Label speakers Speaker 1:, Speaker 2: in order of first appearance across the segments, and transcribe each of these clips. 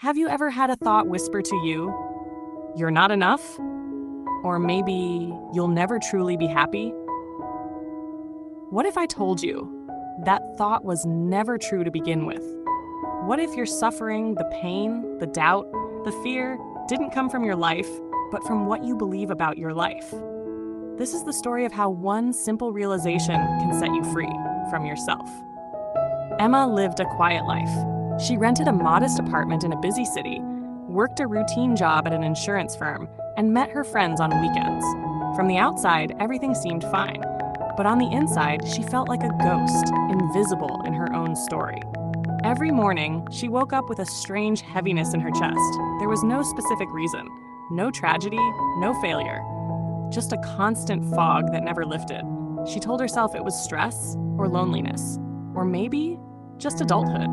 Speaker 1: Have you ever had a thought whisper to you, "You're not enough"? Or maybe, "You'll never truly be happy"? What if I told you that thought was never true to begin with? What if your suffering, the pain, the doubt, the fear didn't come from your life, but from what you believe about your life? This is the story of how one simple realization can set you free from yourself. Emma lived a quiet life. She rented a modest apartment in a busy city, worked a routine job at an insurance firm, and met her friends on weekends. From the outside, everything seemed fine, but on the inside, she felt like a ghost, invisible in her own story. Every morning, she woke up with a strange heaviness in her chest. There was no specific reason, no tragedy, no failure, just a constant fog that never lifted. She told herself it was stress or loneliness, or maybe just adulthood.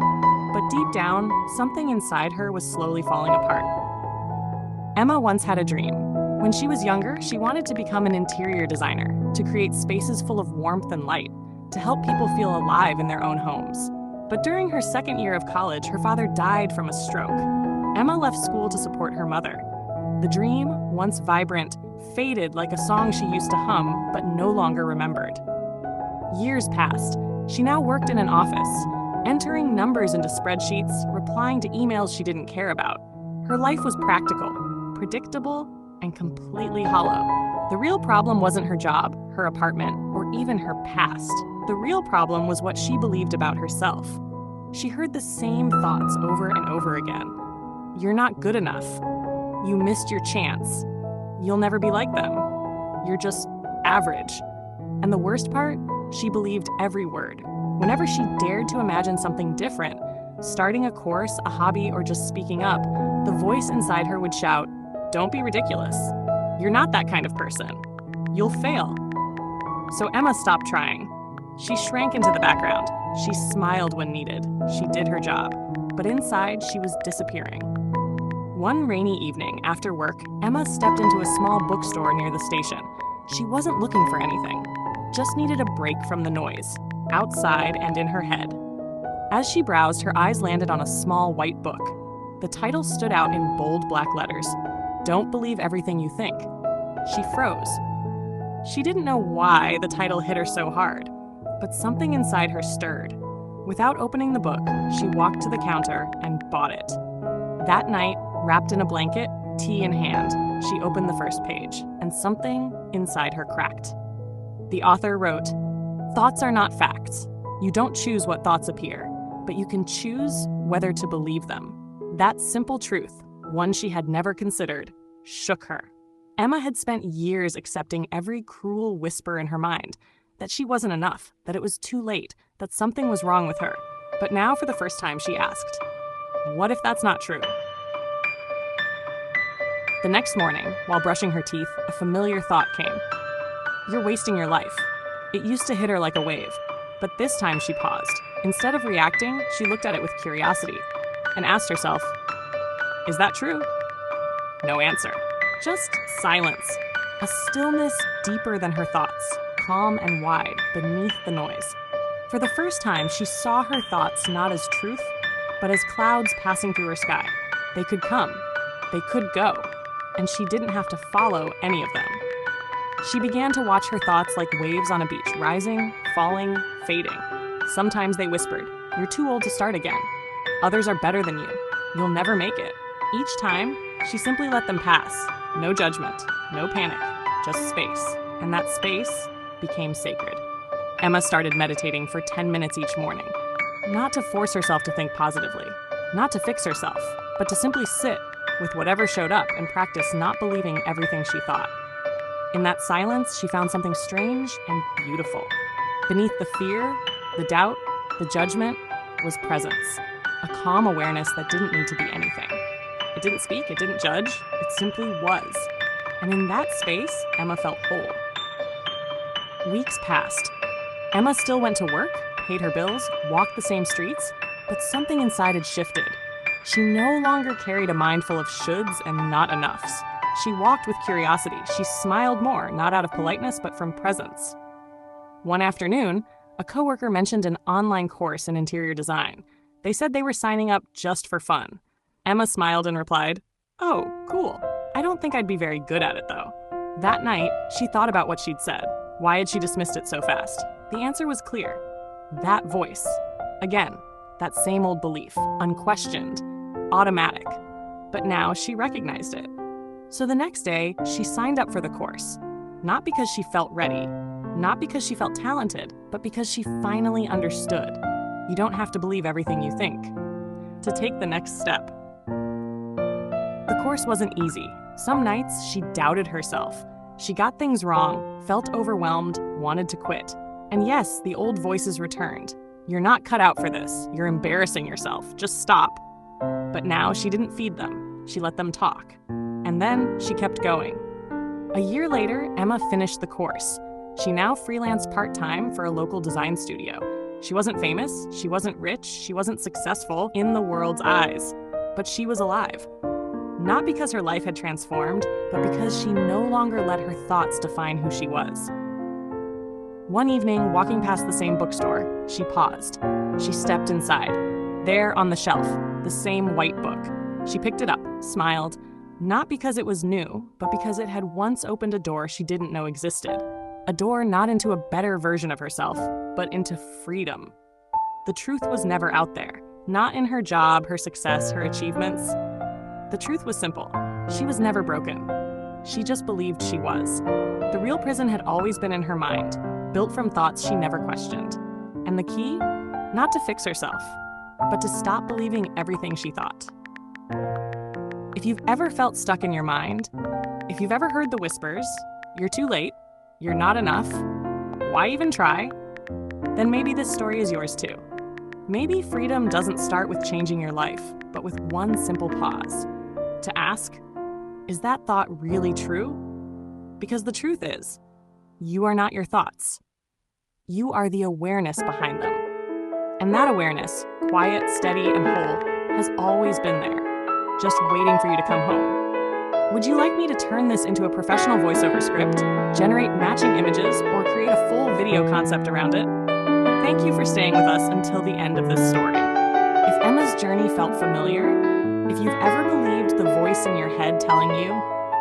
Speaker 1: But deep down, something inside her was slowly falling apart. Emma once had a dream. When she was younger, she wanted to become an interior designer, to create spaces full of warmth and light, to help people feel alive in their own homes. But during her second year of college, her father died from a stroke. Emma left school to support her mother. The dream, once vibrant, faded like a song she used to hum but no longer remembered. Years passed. She now worked in an office, entering numbers into spreadsheets, replying to emails she didn't care about. Her life was practical, predictable, and completely hollow. The real problem wasn't her job, her apartment, or even her past. The real problem was what she believed about herself. She heard the same thoughts over and over again. You're not good enough. You missed your chance. You'll never be like them. You're just average. And the worst part, she believed every word. Whenever she dared to imagine something different, starting a course, a hobby, or just speaking up, the voice inside her would shout, "Don't be ridiculous. You're not that kind of person. You'll fail." So Emma stopped trying. She shrank into the background. She smiled when needed. She did her job. But inside, she was disappearing. One rainy evening after work, Emma stepped into a small bookstore near the station. She wasn't looking for anything, just needed a break from the noise, outside and in her head. As she browsed, her eyes landed on a small white book. The title stood out in bold black letters, "Don't Believe Everything You Think." She froze. She didn't know why the title hit her so hard, but something inside her stirred. Without opening the book, she walked to the counter and bought it. That night, wrapped in a blanket, tea in hand, she opened the first page, and something inside her cracked. The author wrote, "Thoughts are not facts. You don't choose what thoughts appear, but you can choose whether to believe them." That simple truth, one she had never considered, shook her. Emma had spent years accepting every cruel whisper in her mind, that she wasn't enough, that it was too late, that something was wrong with her. But now, for the first time, she asked, what if that's not true? The next morning, while brushing her teeth, a familiar thought came. You're wasting your life. It used to hit her like a wave, but this time she paused. Instead of reacting, she looked at it with curiosity and asked herself, is that true? No answer. Just silence. A stillness deeper than her thoughts, calm and wide beneath the noise. For the first time, she saw her thoughts not as truth, but as clouds passing through her sky. They could come, they could go, and she didn't have to follow any of them. She began to watch her thoughts like waves on a beach, rising, falling, fading. Sometimes they whispered, "You're too old to start again." Others are better than you. You'll never make it. Each time, she simply let them pass. No judgment, no panic, just space. And that space became sacred. Emma started meditating for 10 minutes each morning. Not to force herself to think positively, not to fix herself, but to simply sit with whatever showed up and practice not believing everything she thought. In that silence, she found something strange and beautiful. Beneath the fear, the doubt, the judgment was presence. A calm awareness that didn't need to be anything. It didn't speak, it didn't judge, it simply was. And in that space, Emma felt whole. Weeks passed. Emma still went to work, paid her bills, walked the same streets, but something inside had shifted. She no longer carried a mind full of shoulds and not enoughs. She walked with curiosity. She smiled more, not out of politeness, but from presence. One afternoon, a coworker mentioned an online course in interior design. They said they were signing up just for fun. Emma smiled and replied, "Oh, cool. I don't think I'd be very good at it, though." That night, she thought about what she'd said. Why had she dismissed it so fast? The answer was clear. That voice. Again, that same old belief, unquestioned, automatic. But now she recognized it. So the next day, she signed up for the course. Not because she felt ready, not because she felt talented, but because she finally understood. You don't have to believe everything you think to take the next step. The course wasn't easy. Some nights, she doubted herself. She got things wrong, felt overwhelmed, wanted to quit. And yes, the old voices returned. "You're not cut out for this. You're embarrassing yourself. Just stop." But now she didn't feed them. She let them talk. And then she kept going. A year later, Emma finished the course. She now freelanced part-time for a local design studio. She wasn't famous, she wasn't rich, she wasn't successful in the world's eyes. But she was alive. Not because her life had transformed, but because she no longer let her thoughts define who she was. One evening, walking past the same bookstore, she paused. She stepped inside. There on the shelf, the same white book. She picked it up, smiled, not because it was new, but because it had once opened a door she didn't know existed. A door not into a better version of herself, but into freedom. The truth was never out there, not in her job, her success, her achievements. The truth was simple. She was never broken. She just believed she was. The real prison had always been in her mind, built from thoughts she never questioned. And the key? Not to fix herself, but to stop believing everything she thought. If you've ever felt stuck in your mind, if you've ever heard the whispers, "You're too late," "You're not enough," "Why even try?" then maybe this story is yours too. Maybe freedom doesn't start with changing your life, but with one simple pause. To ask, is that thought really true? Because the truth is, you are not your thoughts. You are the awareness behind them. And that awareness, quiet, steady, and whole, has always been there, just waiting for you to come home. Would you like me to turn this into a professional voiceover script, generate matching images, or create a full video concept around it? Thank you for staying with us until the end of this story. If Emma's journey felt familiar, if you've ever believed the voice in your head telling you,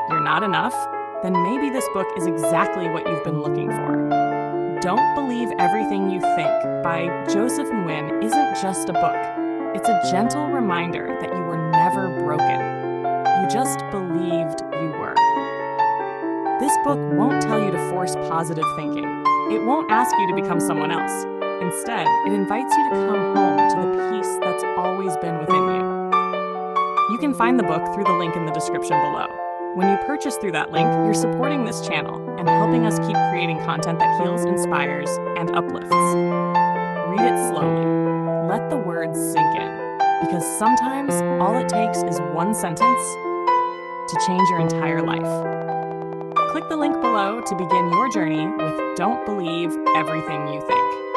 Speaker 1: "You're not enough," then maybe this book is exactly what you've been looking for. Don't Believe Everything You Think by Joseph Nguyen isn't just a book. It's a gentle reminder that you were never broken. You just believed you were. This book won't tell you to force positive thinking. It won't ask you to become someone else. Instead, it invites you to come home to the peace that's always been within you. You can find the book through the link in the description below. When you purchase through that link, you're supporting this channel and helping us keep creating content that heals, inspires, and uplifts. Read it slowly. Let the words sink in. Because sometimes all it takes is one sentence to change your entire life. Click the link below to begin your journey with Don't Believe Everything You Think.